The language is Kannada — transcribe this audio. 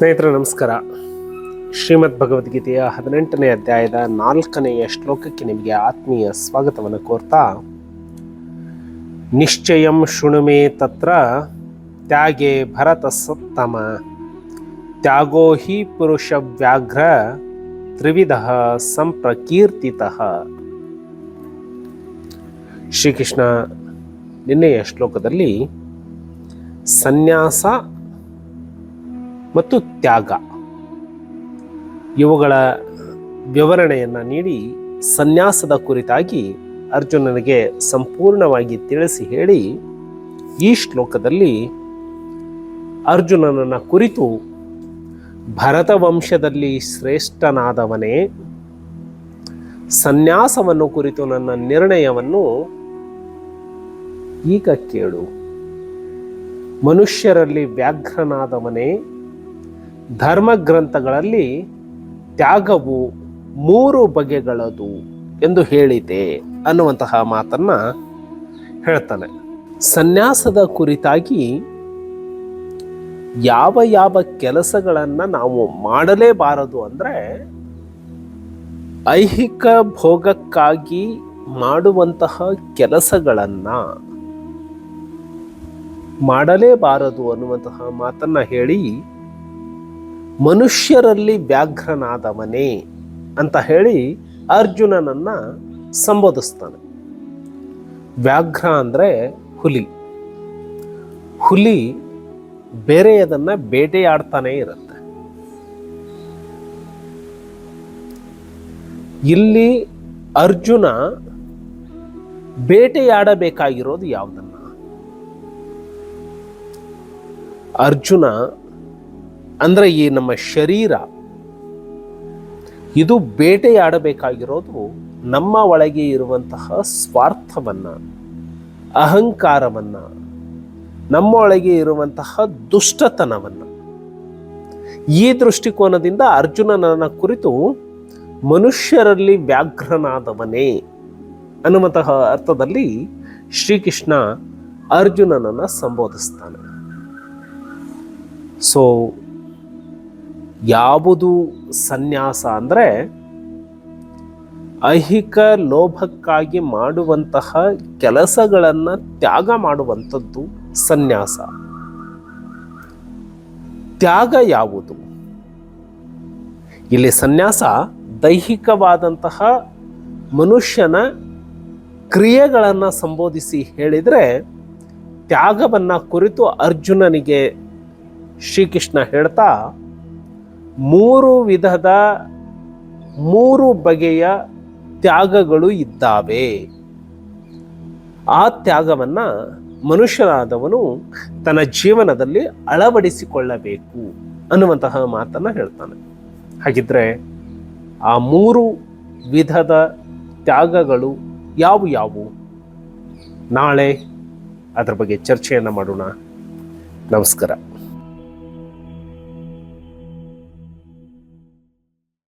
ಸ್ನೇಹಿತರೆ ನಮಸ್ಕಾರ. ಶ್ರೀಮದ್ ಭಗವದ್ಗೀತೆಯ 18ನೇ ಅಧ್ಯಾಯದ 4ನೆಯ ಶ್ಲೋಕಕ್ಕೆ ನಿಮಗೆ ಆತ್ಮೀಯ ಸ್ವಾಗತವನ್ನು ಕೋರ್ತಾ, ನಿಶ್ಚಯಂ ಶೃಣುಮೇ ತತ್ರ ತ್ಯಾಗೇ ಭರತ ಸತ್ತಮ ತ್ಯಾಗೋ ಹಿ ಪುರುಷ ವ್ಯಾಘ್ರ ತ್ರಿವಿಧ ಸಂಪ್ರಕೀರ್ತಿತಃ. ಶ್ರೀಕೃಷ್ಣ ನಿನ್ನೆಯ ಶ್ಲೋಕದಲ್ಲಿ ಸನ್ಯಾಸ ಮತ್ತು ತ್ಯಾಗ ಇವುಗಳ ವಿವರಣೆಯನ್ನು ನೀಡಿ ಸನ್ಯಾಸದ ಕುರಿತಾಗಿ ಅರ್ಜುನನಿಗೆ ಸಂಪೂರ್ಣವಾಗಿ ತಿಳಿಸಿ ಹೇಳಿ, ಈ ಶ್ಲೋಕದಲ್ಲಿ ಅರ್ಜುನನನ್ನು ಕುರಿತು ಭರತ ವಂಶದಲ್ಲಿ ಶ್ರೇಷ್ಠನಾದವನೇ, ಸನ್ಯಾಸವನ್ನು ಕುರಿತು ನನ್ನ ನಿರ್ಣಯವನ್ನು ಈಗ ಕೇಳು. ಮನುಷ್ಯರಲ್ಲಿ ವ್ಯಾಘ್ರನಾದವನೇ, ಧರ್ಮಗ್ರಂಥಗಳಲ್ಲಿ ತ್ಯಾಗವು 3 ಬಗೆಗಳದು ಎಂದು ಹೇಳಿದೆ ಅನ್ನುವಂತಹ ಮಾತನ್ನ ಹೇಳ್ತಾನೆ. ಸನ್ಯಾಸದ ಕುರಿತಾಗಿ ಯಾವ ಯಾವ ಕೆಲಸಗಳನ್ನು ನಾವು ಮಾಡಲೇಬಾರದು ಅಂದರೆ, ಐಹಿಕ ಭೋಗಕ್ಕಾಗಿ ಮಾಡುವಂತಹ ಕೆಲಸಗಳನ್ನು ಮಾಡಲೇಬಾರದು ಅನ್ನುವಂತಹ ಮಾತನ್ನ ಹೇಳಿ, ಮನುಷ್ಯರಲ್ಲಿ ವ್ಯಾಘ್ರನಾದವನೇ ಅಂತ ಹೇಳಿ ಅರ್ಜುನನನ್ನ ಸಂಬೋಧಿಸ್ತಾನೆ. ವ್ಯಾಘ್ರ ಅಂದರೆ ಹುಲಿ. ಹುಲಿ ಬೇರೆಯದನ್ನ ಬೇಟೆಯಾಡ್ತಾನೆ ಇರುತ್ತೆ. ಇಲ್ಲಿ ಅರ್ಜುನ ಬೇಟೆಯಾಡಬೇಕಾಗಿರೋದು ಯಾವುದನ್ನ? ಅರ್ಜುನ ಅಂದ್ರೆ ಈ ನಮ್ಮ ಶರೀರ, ಇದು ಬೇಟೆಯಾಡಬೇಕಾಗಿರೋದು ನಮ್ಮ ಒಳಗೆ ಇರುವಂತಹ ಸ್ವಾರ್ಥವನ್ನ, ಅಹಂಕಾರವನ್ನ, ನಮ್ಮ ಒಳಗೆ ಇರುವಂತಹ ದುಷ್ಟತನವನ್ನ. ಈ ದೃಷ್ಟಿಕೋನದಿಂದ ಅರ್ಜುನನ ಕುರಿತು ಮನುಷ್ಯರಲ್ಲಿ ವ್ಯಾಘ್ರನಾದವನೇ ಅನ್ನುವಂತಹ ಅರ್ಥದಲ್ಲಿ ಶ್ರೀಕೃಷ್ಣ ಅರ್ಜುನನನ್ನು ಸಂಬೋಧಿಸ್ತಾನೆ. ಸೊ ಯಾವುದು ಸನ್ಯಾಸ ಅಂದರೆ, ಐಹಿಕ ಲೋಭಕ್ಕಾಗಿ ಮಾಡುವಂತಹ ಕೆಲಸಗಳನ್ನು ತ್ಯಾಗ ಮಾಡುವಂಥದ್ದು ಸನ್ಯಾಸ. ತ್ಯಾಗ ಯಾವುದು? ಇಲ್ಲಿ ಸನ್ಯಾಸ ದೈಹಿಕವಾದಂತಹ ಮನುಷ್ಯನ ಕ್ರಿಯೆಗಳನ್ನು ಸಂಬೋಧಿಸಿ ಹೇಳಿದರೆ, ತ್ಯಾಗವನ್ನು ಕುರಿತು ಅರ್ಜುನನಿಗೆ ಶ್ರೀಕೃಷ್ಣ ಹೇಳ್ತಾ, 3 ವಿಧದ 3 ಬಗೆಯ ತ್ಯಾಗಗಳು ಇದ್ದಾವೆ. ಆ ತ್ಯಾಗವನ್ನು ಮನುಷ್ಯನಾದವನು ತನ್ನ ಜೀವನದಲ್ಲಿ ಅಳವಡಿಸಿಕೊಳ್ಳಬೇಕು ಅನ್ನುವಂತಹ ಮಾತನ್ನು ಹೇಳ್ತಾನೆ. ಹಾಗಿದ್ರೆ ಆ 3 ವಿಧದ ತ್ಯಾಗಗಳು ಯಾವುವು? ನಾಳೆ ಅದರ ಬಗ್ಗೆ ಚರ್ಚೆಯನ್ನು ಮಾಡೋಣ. ನಮಸ್ಕಾರ.